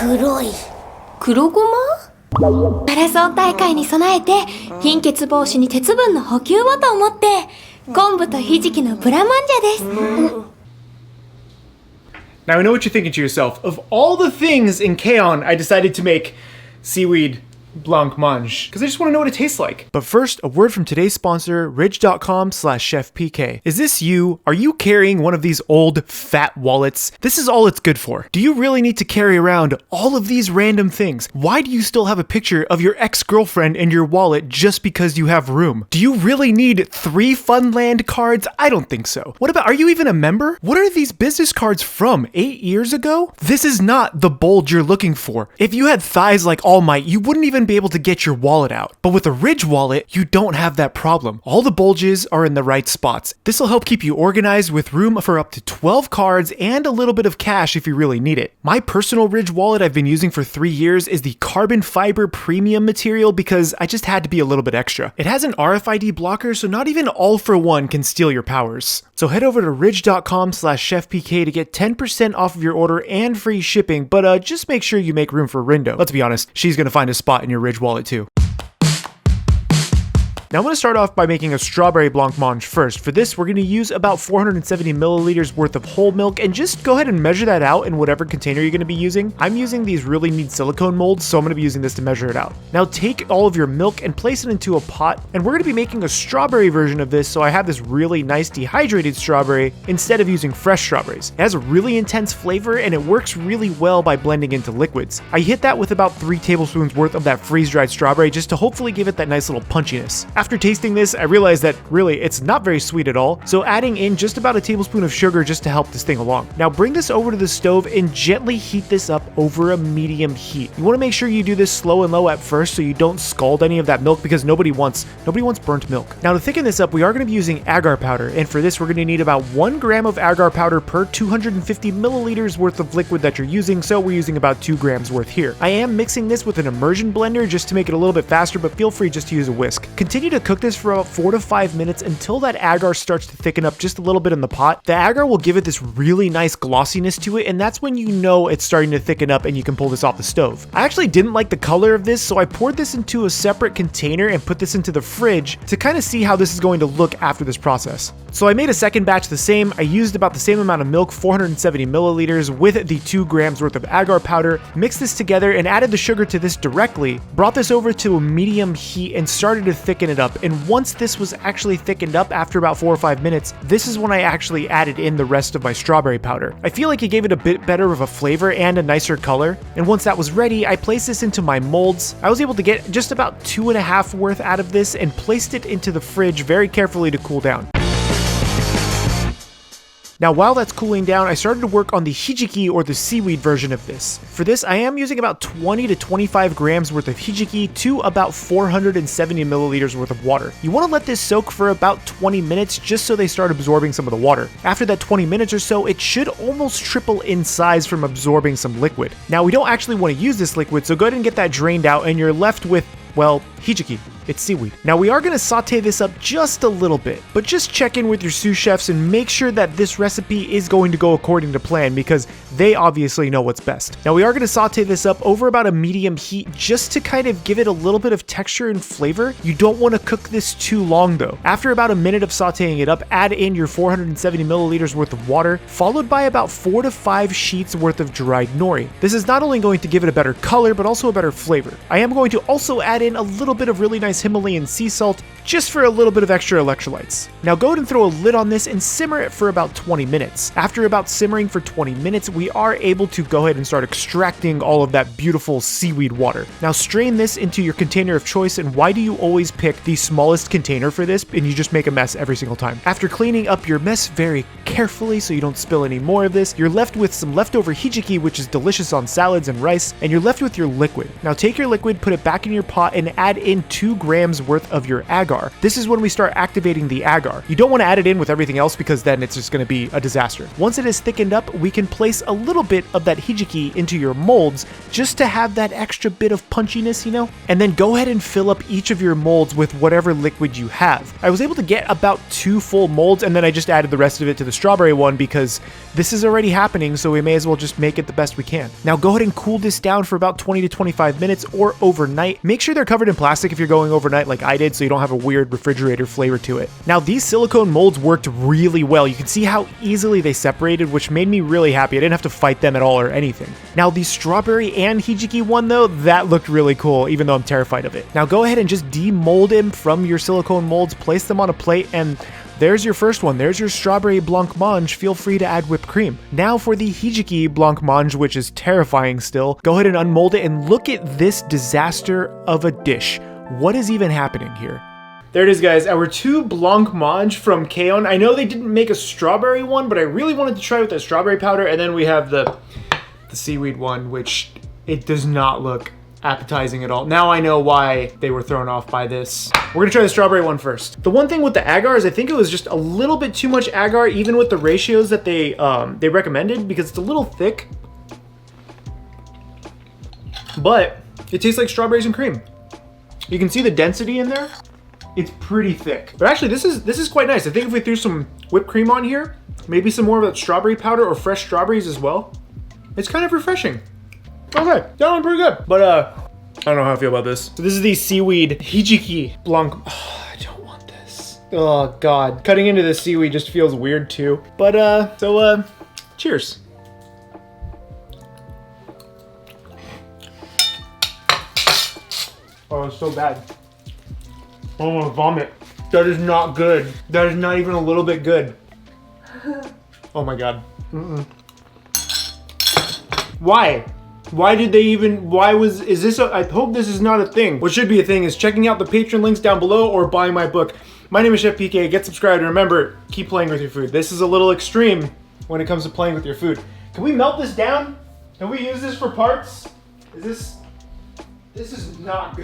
黒い。黒ごま？マラソン大会に備えて貧血防止に鉄分の補給をと思って昆布とひじきのブラマンジェです。Now I know what you're thinking to yourself. Of all the things in K-On, I decided to make seaweed blancmange because I just want to know what it tastes like. But first, a word from today's sponsor, ridge.com/CHEFPK. Is this you? Are you carrying one of these old fat wallets? This is all it's good for. Do you really need to carry around all of these random things? Why do you still have a picture of your ex-girlfriend in your wallet just because you have room? Do you really need 3 Funland cards? I don't think so. What about, are you even a member? What are these business cards from? 8 years ago? This is not the bulge you're looking for. If you had thighs like All Might, you wouldn't even be able to get your wallet out. But with a Ridge wallet, you don't have that problem. All the bulges are in the right spots. This will help keep you organized with room for up to 12 cards and a little bit of cash if you really need it. My personal Ridge wallet I've been using for 3 years is the carbon fiber premium material because I just had to be a little bit extra. It has an RFID blocker, so not even All for One can steal your powers. So head over to ridge.com/CHEFPK to get 10% off of your order and free shipping, but just make sure you make room for Rindo. Let's be honest, she's gonna find a spot in your Ridge wallet too. Now I'm going to start off by making a strawberry blancmange first. For this, we're going to use about 470 milliliters worth of whole milk, and just go ahead and measure that out in whatever container you're going to be using. I'm using these really neat silicone molds, so I'm going to be using this to measure it out. Now take all of your milk and place it into a pot, and we're going to be making a strawberry version of this, so I have this really nice dehydrated strawberry instead of using fresh strawberries. It has a really intense flavor, and it works really well by blending into liquids. I hit that with about 3 tablespoons worth of that freeze-dried strawberry just to hopefully give it that nice little punchiness. After tasting this, I realized that really it's not very sweet at all, so adding in just about a tablespoon of sugar just to help this thing along. Now bring this over to the stove and gently heat this up over a medium heat. You want to make sure you do this slow and low at first so you don't scald any of that milk because nobody wants burnt milk. Now to thicken this up, we are going to be using agar powder, and for this we're going to need about 1 gram of agar powder per 250 milliliters worth of liquid that you're using, so we're using about 2 grams worth here. I am mixing this with an immersion blender just to make it a little bit faster, but feel free just to use a whisk. Continue to cook this for about 4 to 5 minutes until that agar starts to thicken up just a little bit in the pot. The agar will give it this really nice glossiness to it, and that's when you know it's starting to thicken up and you can pull this off the stove. I actually didn't like the color of this, so I poured this into a separate container and put this into the fridge to kind of see how this is going to look after this process. So I made a second batch the same. I used about the same amount of milk, 470 milliliters, with the 2 grams worth of agar powder, mixed this together and added the sugar to this directly, brought this over to a medium heat and started to thicken it up. And once this was actually thickened up after about 4 or 5 minutes, this is when I actually added in the rest of my strawberry powder. I feel like it gave it a bit better of a flavor and a nicer color. And once that was ready, I placed this into my molds. I was able to get just about 2.5 worth out of this and placed it into the fridge very carefully to cool down. Now while that's cooling down, I started to work on the hijiki or the seaweed version of this. For this, I am using about 20 to 25 grams worth of hijiki to about 470 milliliters worth of water. You want to let this soak for about 20 minutes just so they start absorbing some of the water. After that 20 minutes or so, it should almost triple in size from absorbing some liquid. Now we don't actually want to use this liquid, so go ahead and get that drained out and you're left with, well, hijiki. It's seaweed. Now we are going to saute this up just a little bit, but just check in with your sous chefs and make sure that this recipe is going to go according to plan because they obviously know what's best. Now we are going to saute this up over about a medium heat just to kind of give it a little bit of texture and flavor. You don't want to cook this too long though. After about a minute of sauteing it up, add in your 470 milliliters worth of water, followed by about 4 to 5 sheets worth of dried nori. This is not only going to give it a better color, but also a better flavor. I am going to also add in a little bit of really nice Himalayan sea salt just for a little bit of extra electrolytes. Now go ahead and throw a lid on this and simmer it for about 20 minutes. After about simmering for 20 minutes, we are able to go ahead and start extracting all of that beautiful seaweed water. Now strain this into your container of choice, and why do you always pick the smallest container for this and you just make a mess every single time? After cleaning up your mess very carefully so you don't spill any more of this, you're left with some leftover hijiki, which is delicious on salads and rice, and you're left with your liquid. Now take your liquid, put it back in your pot, and add in 2 grams worth of your agar. This is when we start activating the agar. You don't want to add it in with everything else because then it's just going to be a disaster. Once it is thickened up, we can place a little bit of that hijiki into your molds just to have that extra bit of punchiness, you know? And then go ahead and fill up each of your molds with whatever liquid you have. I was able to get about 2 full molds, and then I just added the rest of it to the strawberry one because this is already happening, so we may as well just make it the best we can. Now go ahead and cool this down for about 20 to 25 minutes or overnight. Make sure they're covered in plastic if you're going overnight like I did, so you don't have a weird refrigerator flavor to it. Now these silicone molds worked really well. You can see how easily they separated, which made me really happy. I didn't have to fight them at all or anything. Now the strawberry and hijiki one though, that looked really cool, even though I'm terrified of it. Now go ahead and just demold them from your silicone molds, place them on a plate, and there's your first one. There's your strawberry blancmange. Feel free to add whipped cream. Now for the hijiki blancmange, which is terrifying still, go ahead and unmold it and look at this disaster of a dish. What is even happening here? There it is, guys. Our 2 blancmange from K-On! I know they didn't make a strawberry one, but I really wanted to try with that strawberry powder. And then we have the seaweed one, which it does not look appetizing at all. Now I know why they were thrown off by this. We're gonna try the strawberry one first. The one thing with the agar is I think it was just a little bit too much agar, even with the ratios that they recommended, because it's a little thick. But it tastes like strawberries and cream. You can see the density in there. It's pretty thick. But actually, this is quite nice. I think if we threw some whipped cream on here, maybe some more of that strawberry powder or fresh strawberries as well, it's kind of refreshing. Okay, that one pretty good. But I don't know how I feel about this. So this is the seaweed hijiki blanc. Oh, I don't want this. Oh God, cutting into the seaweed just feels weird too. But cheers. Oh, it's so bad. I want to vomit. That is not good. That is not even a little bit good. Oh my God. Why? Why did they even, is this I hope this is not a thing. What should be a thing is checking out the Patreon links down below or buying my book. My name is CHEFPK, get subscribed, and remember, keep playing with your food. This is a little extreme when it comes to playing with your food. Can we melt this down? Can we use this for parts? This is not good.